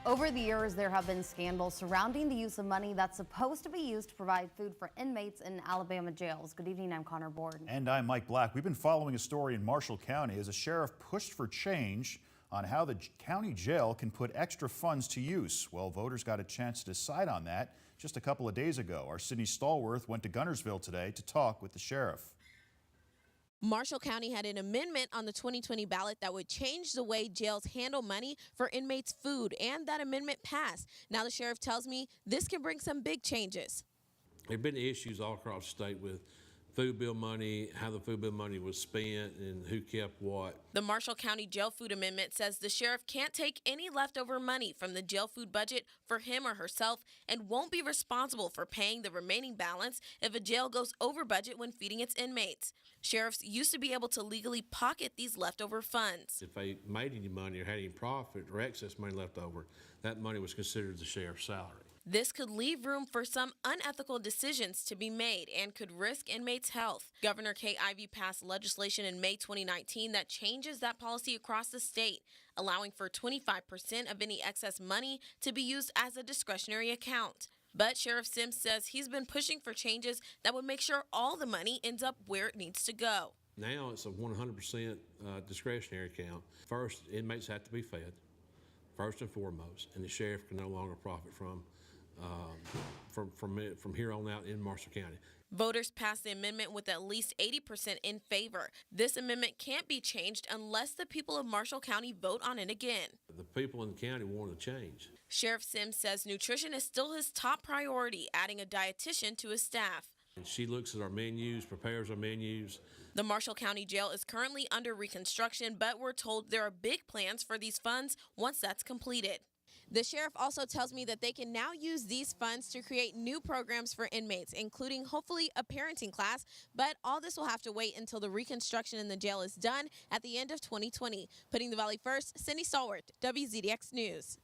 Over the years, there have been scandals surrounding the use of money that's supposed to be used to provide food for inmates in Alabama jails. Good evening, I'm Connor Borden. And I'm Mike Black. We've been following a story in Marshall County as a sheriff pushed for change on how the county jail can put extra funds to use. Well, voters got a chance to decide on that just a couple of days ago. Our Sydney Stallworth went to Guntersville today to talk with the sheriff. Marshall County had an amendment on the 2020 ballot that would change the way jails handle money for inmates' food, and that amendment passed. Now the sheriff tells me this can bring some big changes. There have been issues all across the state with food bill money, how the food bill money was spent, and who kept what. The Marshall County Jail Food Amendment says the sheriff can't take any leftover money from the jail food budget for him or herself and won't be responsible for paying the remaining balance if a jail goes over budget when feeding its inmates. Sheriffs used to be able to legally pocket these leftover funds. If they made any money or had any profit or excess money left over, that money was considered the sheriff's salary. This could leave room for some unethical decisions to be made and could risk inmates' health. Governor Kay Ivey passed legislation in May 2019 that changes that policy across the state, allowing for 25% of any excess money to be used as a discretionary account. But Sheriff Sims says he's been pushing for changes that would make sure all the money ends up where it needs to go. Now it's a 100% discretionary account. First, inmates have to be fed, first and foremost, and the sheriff can no longer profit from here on out in Marshall County. Voters passed the amendment with at least 80% in favor. This amendment can't be changed unless the people of Marshall County vote on it again. The people in the county want to change. Sheriff Sims says nutrition is still his top priority, adding a dietitian to his staff. And she looks at our menus, prepares our menus. The Marshall County Jail is currently under reconstruction, but we're told there are big plans for these funds once that's completed. The sheriff also tells me that they can now use these funds to create new programs for inmates, including hopefully a parenting class, but all this will have to wait until the reconstruction in the jail is done at the end of 2020. Putting the Valley first, Sydney Stallworth, WZDX News.